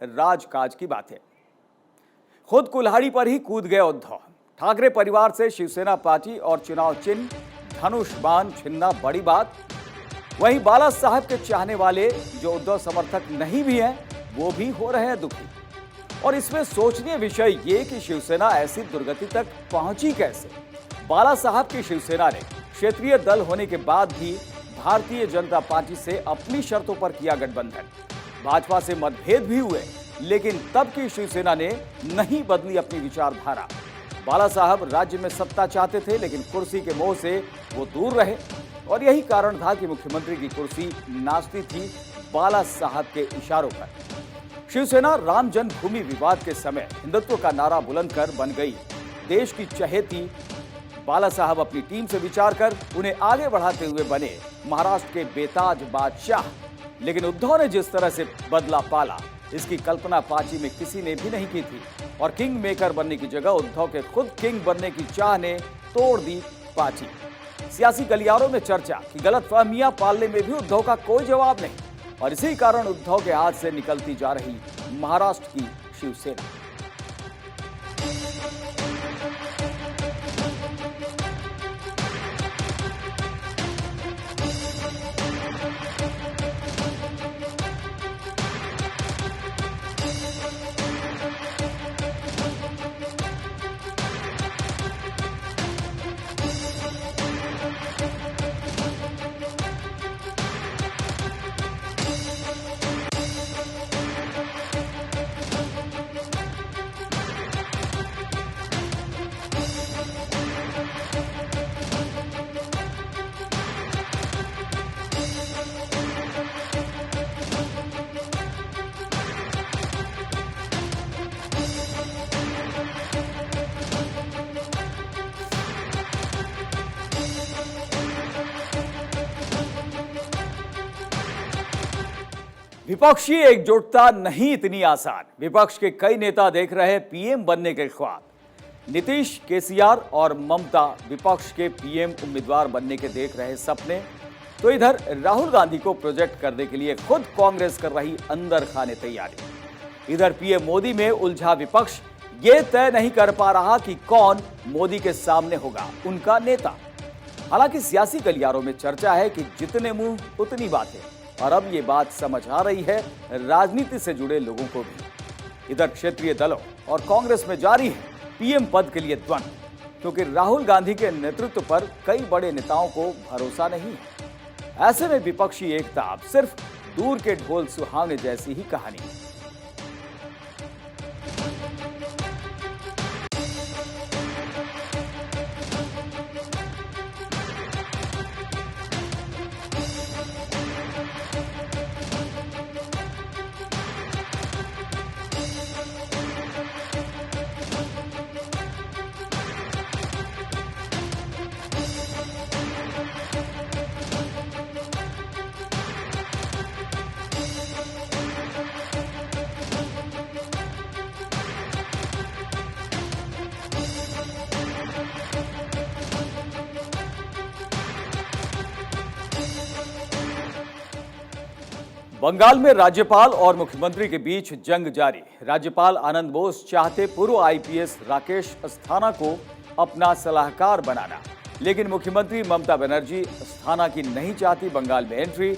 राजकाज की बातें। खुद कुल्हाड़ी पर ही कूद गए उद्धव। ठाकरे परिवार से शिवसेना पार्टी और चुनाव चिन्ह धनुष बाण छिनना बड़ी बात। वहीं बाला साहब के चाहने वाले जो उद्धव समर्थक नहीं भी हैं, वो भी हो रहे हैं दुखी। और इसमें सोचनीय विषय ये कि शिवसेना ऐसी दुर्गति तक पहुंची कैसे। बाला साहब की शिवसेना ने क्षेत्रीय दल होने के बाद भी भारतीय जनता पार्टी से अपनी शर्तों पर किया गठबंधन। भाजपा से मतभेद भी हुए, लेकिन तब की शिवसेना ने नहीं बदली अपनी विचारधारा। बाला साहब राज्य में सत्ता चाहते थे, लेकिन कुर्सी के मोह से वो दूर रहे और यही कारण था कि मुख्यमंत्री की कुर्सी नाचती थी बाला साहब के इशारों पर। शिवसेना राम जन्मभूमि विवाद के समय हिंदुत्व का नारा बुलंद कर बन गई देश की चहेती। बाला साहब अपनी टीम से विचार कर उन्हें आगे बढ़ाते हुए बने महाराष्ट्र के बेताज बादशाह। लेकिन उद्धव ने जिस तरह से बदला पाला, इसकी कल्पना पार्टी में किसी ने भी नहीं की थी और किंग मेकर बनने की जगह उद्धव के खुद किंग बनने की चाह ने तोड़ दी पार्टी। सियासी गलियारों में चर्चा कि गलतफहमियां पालने में भी उद्धव का कोई जवाब नहीं और इसी कारण उद्धव के हाथ से निकलती जा रही महाराष्ट्र की शिवसेना। विपक्षी एकजुटता नहीं इतनी आसान। विपक्ष के कई नेता देख रहे पीएम बनने के ख्वाब। नीतीश, केसीआर और ममता विपक्ष के पीएम उम्मीदवार बनने के देख रहे सपने। तो इधर राहुल गांधी को प्रोजेक्ट करने के लिए खुद कांग्रेस कर रही अंदर खाने तैयारी। इधर पीएम मोदी में उलझा विपक्ष ये तय नहीं कर पा रहा कि कौन मोदी के सामने होगा उनका नेता। हालांकि सियासी गलियारों में चर्चा है कि जितने मुंह उतनी बातें, और अब ये बात समझ आ रही है राजनीति से जुड़े लोगों को भी। इधर क्षेत्रीय दलों और कांग्रेस में जारी है पीएम पद के लिए द्वंद्व, क्योंकि राहुल गांधी के नेतृत्व पर कई बड़े नेताओं को भरोसा नहीं है। ऐसे में विपक्षी एकता अब सिर्फ दूर के ढोल सुहावने जैसी ही कहानी है। बंगाल में राज्यपाल और मुख्यमंत्री के बीच जंग जारी। राज्यपाल आनंद बोस चाहते पूर्व आईपीएस राकेश अस्थाना को अपना सलाहकार बनाना, लेकिन मुख्यमंत्री ममता बनर्जी अस्थाना की नहीं चाहती बंगाल में एंट्री।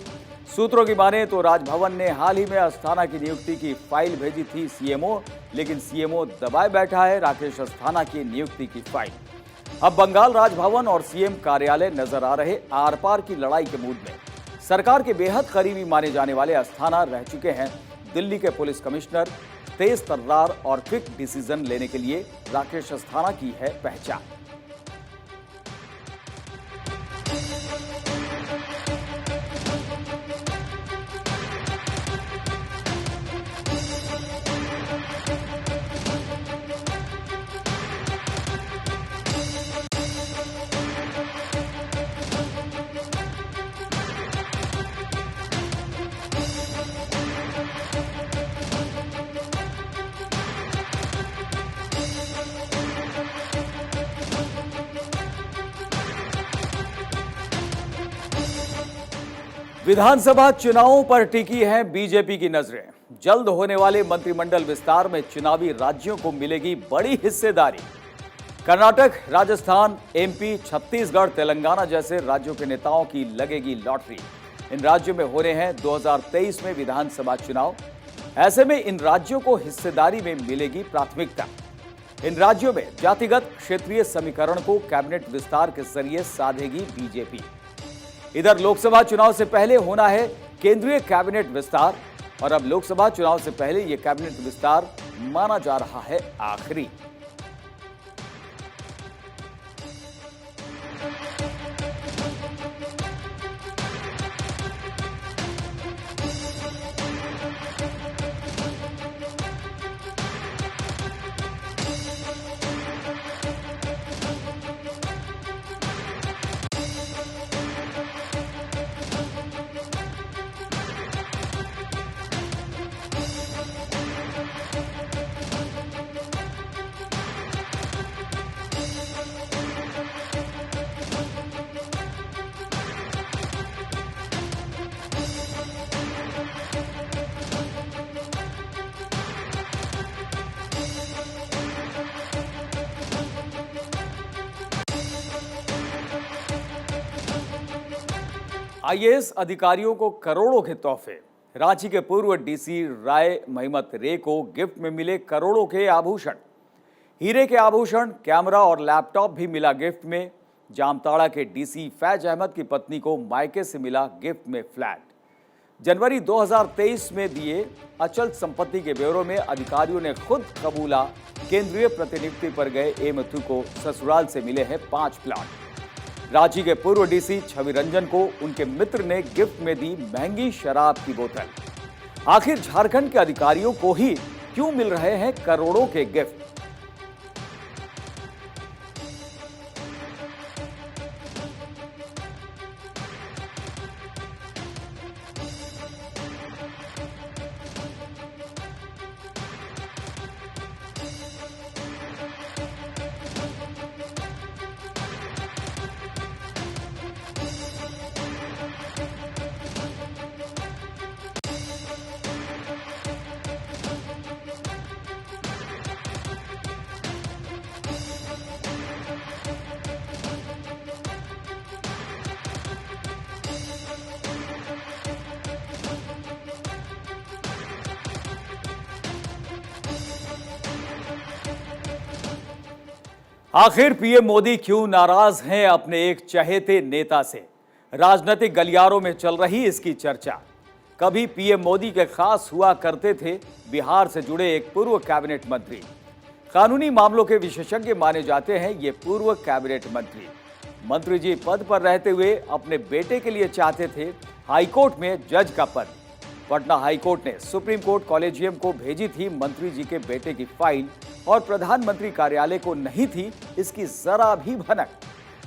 सूत्रों की माने तो राजभवन ने हाल ही में अस्थाना की नियुक्ति की फाइल भेजी थी सीएमओ, लेकिन सीएमओ दबाए बैठा है राकेश अस्थाना की नियुक्ति की फाइल। अब बंगाल राजभवन और सीएम कार्यालय नजर आ रहे आर पार की लड़ाई के मूड में। सरकार के बेहद करीबी माने जाने वाले अस्थाना रह चुके हैं दिल्ली के पुलिस कमिश्नर। तेज तर्रार और क्विक डिसीजन लेने के लिए राकेश अस्थाना की है पहचान। विधानसभा चुनावों पर टिकी हैं बीजेपी की नजरें। जल्द होने वाले मंत्रिमंडल विस्तार में चुनावी राज्यों को मिलेगी बड़ी हिस्सेदारी। कर्नाटक, राजस्थान, एमपी, छत्तीसगढ़, तेलंगाना जैसे राज्यों के नेताओं की लगेगी लॉटरी। इन राज्यों में हो रहे हैं 2023 में विधानसभा चुनाव। ऐसे में इन राज्यों को हिस्सेदारी में मिलेगी प्राथमिकता। इन राज्यों में जातिगत क्षेत्रीय समीकरण को कैबिनेट विस्तार के जरिए साधेगी बीजेपी। इधर लोकसभा चुनाव से पहले होना है केंद्रीय कैबिनेट विस्तार, और अब लोकसभा चुनाव से पहले यह कैबिनेट विस्तार माना जा रहा है आखिरी। आईएएस अधिकारियों को करोड़ों के तोहफे। रांची के पूर्व डीसी राय महिमत रे को गिफ्ट में मिले करोड़ों के आभूषण। हीरे के आभूषण, कैमरा और लैपटॉप भी मिला गिफ्ट में। जामताड़ा के डीसी फैज अहमद की पत्नी को मायके से मिला गिफ्ट में फ्लैट। जनवरी 2023 में दिए अचल संपत्ति के ब्यौरे में अधिकारियों ने खुद कबूला केंद्रीय प्रतिनियुक्ति पर गए एमथु को ससुराल से मिले हैं 5 प्लाट। रांची के पूर्व डीसी छवि रंजन को उनके मित्र ने गिफ्ट में दी महंगी शराब की बोतल। आखिर झारखंड के अधिकारियों को ही क्यों मिल रहे हैं करोड़ों के गिफ्ट? आखिर पीएम मोदी क्यों नाराज हैं अपने एक चहेते नेता से? राजनीतिक गलियारों में चल रही इसकी चर्चा। कभी पीएम मोदी के खास हुआ करते थे बिहार से जुड़े एक पूर्व कैबिनेट मंत्री। कानूनी मामलों के विशेषज्ञ माने जाते हैं ये पूर्व कैबिनेट मंत्री जी पद पर रहते हुए अपने बेटे के लिए चाहते थे हाईकोर्ट में जज का पद। पटना हाईकोर्ट ने सुप्रीम कोर्ट कॉलेजियम को भेजी थी मंत्री जी के बेटे की फाइल, और प्रधानमंत्री कार्यालय को नहीं थी इसकी जरा भी भनक।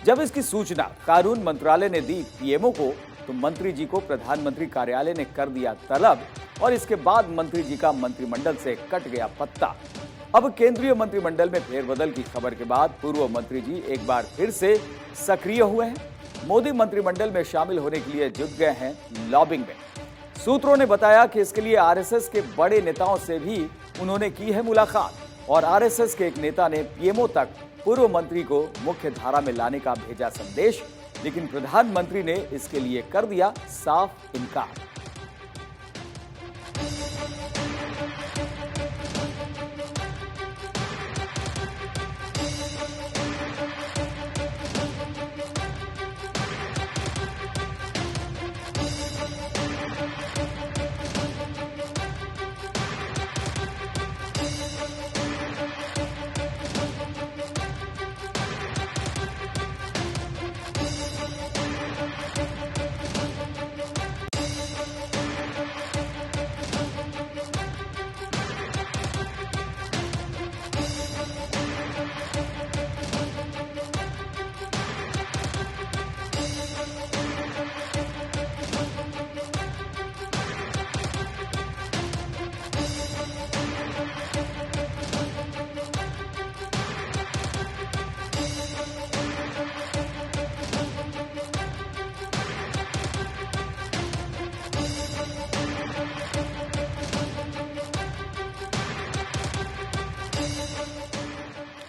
जब इसकी सूचना कानून मंत्रालय ने दी पीएमओ को, तो मंत्री जी को प्रधानमंत्री कार्यालय ने कर दिया तलब, और इसके बाद मंत्री जी का मंत्रिमंडल से कट गया पत्ता। अब केंद्रीय मंत्रिमंडल में फेरबदल की खबर के बाद पूर्व मंत्री जी एक बार फिर से सक्रिय हुए हैं। मोदी मंत्रिमंडल में शामिल होने के लिए जुट गए हैं लॉबिंग में। सूत्रों ने बताया कि इसके लिए आरएसएस के बड़े नेताओं से भी उन्होंने की है मुलाकात, और आरएसएस के एक नेता ने पीएमओ तक पूर्व मंत्री को मुख्य धारा में लाने का भेजा संदेश, लेकिन प्रधानमंत्री ने इसके लिए कर दिया साफ इनकार।